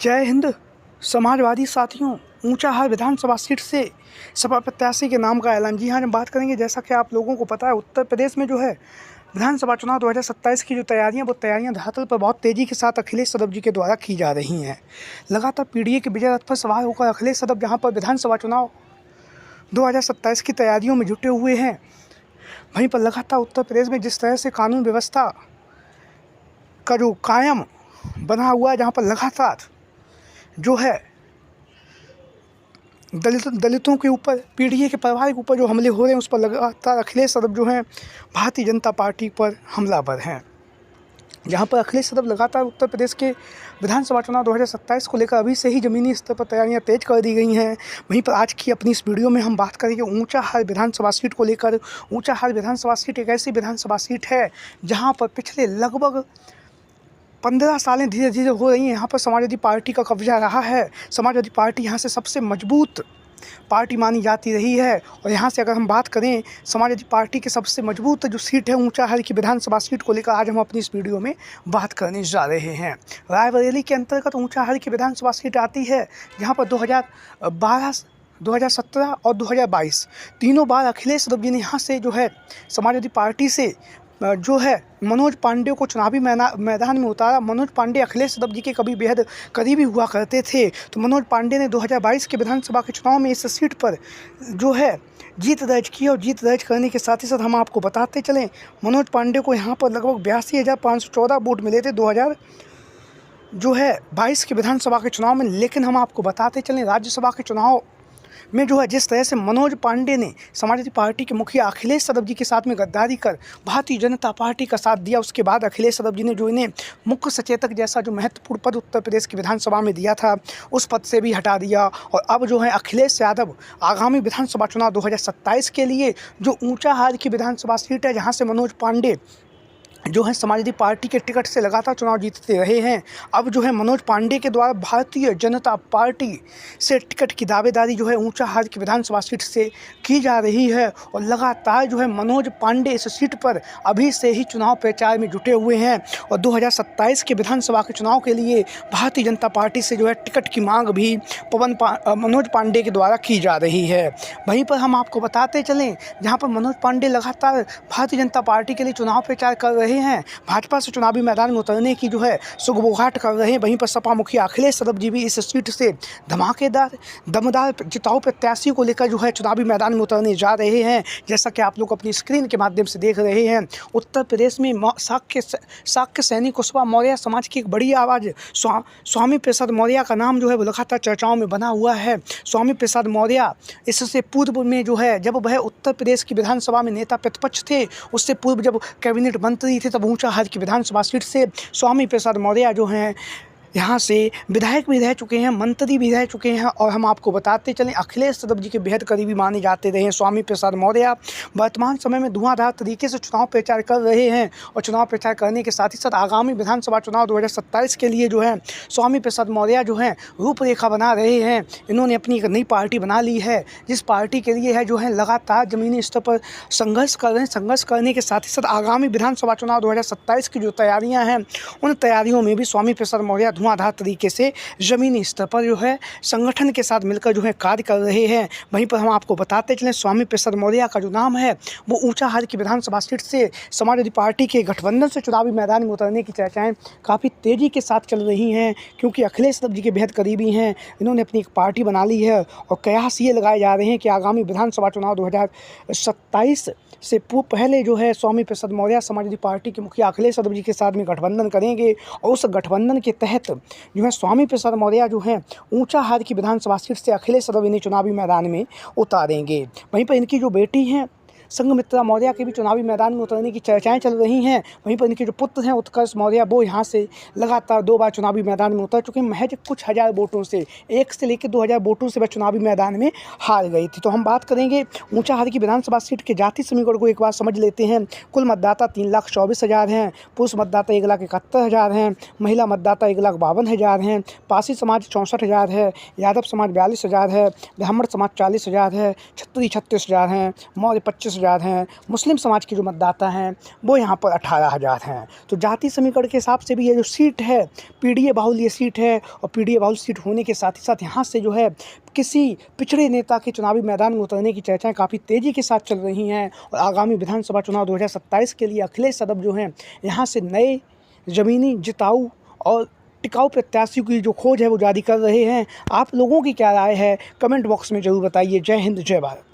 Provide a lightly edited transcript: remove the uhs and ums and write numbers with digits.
जय हिंद। समाजवादी साथियों, ऊंचाहार विधानसभा सीट से सपा प्रत्याशी के नाम का ऐलान। जी हाँ, हम बात करेंगे, जैसा कि आप लोगों को पता है, उत्तर प्रदेश में जो है विधानसभा चुनाव 2027 की जो तैयारियां, वो तैयारियां धरातल पर बहुत तेज़ी के साथ अखिलेश यादव जी के द्वारा की जा रही हैं। लगातार पीडीए के विजय रथ पर सवार होकर अखिलेश यादव जहाँ पर विधानसभा चुनाव 2027 की तैयारियों में जुटे हुए हैं, वहीं पर लगातार उत्तर प्रदेश में जिस तरह से कानून व्यवस्था का जो कायम बना हुआ है, जहाँ पर लगातार जो है दलितों के ऊपर, पीडीए के परिवार के ऊपर जो हमले हो रहे हैं, उस पर लगातार अखिलेश यादव जो हैं भारतीय जनता पार्टी पर हमलावर हैं। जहां पर अखिलेश यादव लगातार उत्तर प्रदेश के विधानसभा चुनाव 2027 को लेकर अभी से ही ज़मीनी स्तर पर तैयारियां तेज कर दी गई हैं। वहीं पर आज की अपनी इस वीडियो में हम बात करेंगे ऊंचाहार विधानसभा सीट को लेकर। ऊंचाहार विधानसभा सीट एक ऐसी विधानसभा सीट है जहाँ पर पिछले लगभग 15 सालें धीरे धीरे हो रही हैं। यहाँ पर समाजवादी पार्टी का कब्जा रहा है। समाजवादी पार्टी यहाँ से सबसे मजबूत पार्टी मानी जाती रही है। और यहाँ से अगर हम बात करें समाजवादी पार्टी के सबसे मजबूत जो सीट है ऊंचाहार की विधानसभा सीट को लेकर, आज हम अपनी इस वीडियो में बात करने जा रहे हैं। रायबरेली के अंतर्गत ऊंचाहार की विधानसभा सीट आती है, जहाँ पर 2012, 2017 और 2022 तीनों बार अखिलेश यादव जी ने यहाँ से जो है समाजवादी पार्टी से जो है मनोज पांडे को चुनावी मैदान में उतारा। मनोज पांडे अखिलेश यादव जी के कभी बेहद करीबी हुआ करते थे। तो मनोज पांडे ने 2022 के विधानसभा के चुनाव में इस सीट पर जो है जीत दर्ज की। और जीत दर्ज करने के साथ ही साथ हम आपको बताते चलें, मनोज पांडे को यहाँ पर लगभग 82,514 वोट मिले थे 2022 के विधानसभा के चुनाव में। लेकिन हम आपको बताते चलें, राज्यसभा के चुनाव में जो है जिस तरह से मनोज पांडे ने समाजवादी पार्टी के मुखिया अखिलेश यादव जी के साथ में गद्दारी कर भारतीय जनता पार्टी का साथ दिया, उसके बाद अखिलेश यादव जी ने जो इन्हें मुख्य सचेतक जैसा जो महत्वपूर्ण पद उत्तर प्रदेश की विधानसभा में दिया था, उस पद से भी हटा दिया। और अब जो है अखिलेश यादव आगामी विधानसभा चुनाव 2027 के लिए जो ऊंचाहार की विधानसभा सीट है, जहाँ से मनोज पांडे जो है समाजवादी पार्टी के टिकट से लगातार चुनाव जीतते रहे हैं, अब जो है मनोज पांडे के द्वारा भारतीय जनता पार्टी से टिकट की दावेदारी जो है ऊंचाहार की विधानसभा सीट से की जा रही है। और लगातार जो है मनोज पांडे इस सीट पर अभी से ही चुनाव प्रचार में जुटे हुए हैं। और 2027 के विधानसभा के चुनाव के लिए भारतीय जनता पार्टी से जो है टिकट की मांग भी मनोज पांडे के द्वारा की जा रही है। वहीं पर हम आपको बताते चलें, जहाँ पर मनोज पांडे लगातार भारतीय जनता पार्टी के लिए चुनाव प्रचार कर रहे हैं, भाजपा से चुनावी मैदान में उतरने की जो है सुगबुगाहट कर रहे हैं, वहीं पर सपा मुखिया अखिलेश यादव जी भी इस सीट से धमाकेदार दमदार जिताऊ प्रत्याशी को लेकर जो है चुनावी मैदान में उतरने जा रहे हैं। जैसा कि आप लोग अपनी स्क्रीन के माध्यम से देख रहे हैं, उत्तर प्रदेश में शाक्य सैनिक कुशवाहा मौर्य समाज की एक बड़ी आवाज़ स्वामी प्रसाद मौर्य का नाम जो है वो लगातार चर्चाओं में बना हुआ है। स्वामी प्रसाद मौर्य इससे पूर्व में जो है जब वह उत्तर प्रदेश की विधानसभा में नेता प्रतिपक्ष थे, उससे पूर्व जब कैबिनेट मंत्री थे, तब ऊंचाहार की विधानसभा सीट से स्वामी प्रसाद मौर्य जो हैं यहाँ से विधायक भी रह चुके हैं, मंत्री भी रह चुके हैं। और हम आपको बताते चलें, अखिलेश यादव जी के बेहद करीबी माने जाते रहे हैं स्वामी प्रसाद मौर्य। वर्तमान समय में धुआंधार तरीके से चुनाव प्रचार कर रहे हैं। और चुनाव प्रचार करने के साथ ही साथ आगामी विधानसभा चुनाव 2027 के लिए जो है स्वामी प्रसाद मौर्य जो हैं रूपरेखा बना रहे हैं। इन्होंने अपनी एक नई पार्टी बना ली है, जिस पार्टी के लिए है जो है लगातार ज़मीनी स्तर पर संघर्ष कर रहे हैं। संघर्ष करने के साथ ही साथ आगामी विधानसभा चुनाव 2027 की जो तैयारियाँ हैं, उन तैयारियों में भी स्वामी प्रसाद मौर्य धुआंधार तरीके से ज़मीनी स्तर पर जो है संगठन के साथ मिलकर जो है कार्य कर रहे हैं। वहीं पर हम आपको बताते चलें, स्वामी प्रसाद मौर्य का जो नाम है वो ऊंचाहार की विधानसभा सीट से समाजवादी पार्टी के गठबंधन से चुनावी मैदान में उतरने की चर्चाएं काफ़ी तेज़ी के साथ चल रही हैं, क्योंकि अखिलेश यादव जी के बेहद करीबी हैं। इन्होंने अपनी एक पार्टी बना ली है और कयास ये लगाए जा रहे हैं कि आगामी विधानसभा चुनाव 2027 से पहले जो है स्वामी प्रसाद मौर्य समाजवादी पार्टी के मुखिया अखिलेश यादव जी के साथ में गठबंधन करेंगे। और उस गठबंधन के तहत जो है स्वामी प्रसाद मौर्य जो हैं ऊंचाहार की विधानसभा सीट से अखिलेश यादव इन्हें चुनावी मैदान में उतारेंगे। वहीं पर इनकी जो बेटी हैं संघमित्रा मौर्य के भी चुनावी मैदान में उतरने की चर्चाएं चल रही हैं। वहीं पर इनके जो पुत्र हैं उत्कर्ष मौर्य, वो यहाँ से लगातार 2 बार चुनावी मैदान में उतर चुके हैं। महज कुछ हज़ार वोटों से, 1 से लेकर 2,000 वोटों से वह चुनावी मैदान में हार गई थी। तो हम बात करेंगे ऊंचाहार की विधानसभा सीट के जाति समीकरण को एक बार समझ लेते हैं। कुल मतदाता 3,24,000 हैं, पुरुष मतदाता 1,71,000 हैं, महिला मतदाता 1,52,000 हैं, पासी समाज 64,000 है, यादव समाज 42,000 है, ब्राह्मण समाज 40,000 है, क्षत्रिय 36,000 हैं, मौर्य 25,000 10,000 हैं, मुस्लिम समाज के जो मतदाता हैं वो यहाँ पर 18,000 हैं। तो जाति समीकरण के हिसाब से भी ये जो सीट है पीडीए बाहुल ये सीट है, और पीडीए बाहुल सीट होने के साथ ही साथ यहाँ से जो है किसी पिछड़े नेता के चुनावी मैदान में उतरने की चर्चाएं काफ़ी तेज़ी के साथ चल रही हैं। और आगामी विधानसभा चुनाव 2027 के लिए अखिलेश यादव जो हैं यहाँ से नए ज़मीनी जिताऊ और टिकाऊ प्रत्याशियों की जो खोज है वो जारी कर रहे हैं। आप लोगों की क्या राय है, कमेंट बॉक्स में ज़रूर बताइए। जय हिंद, जय भारत।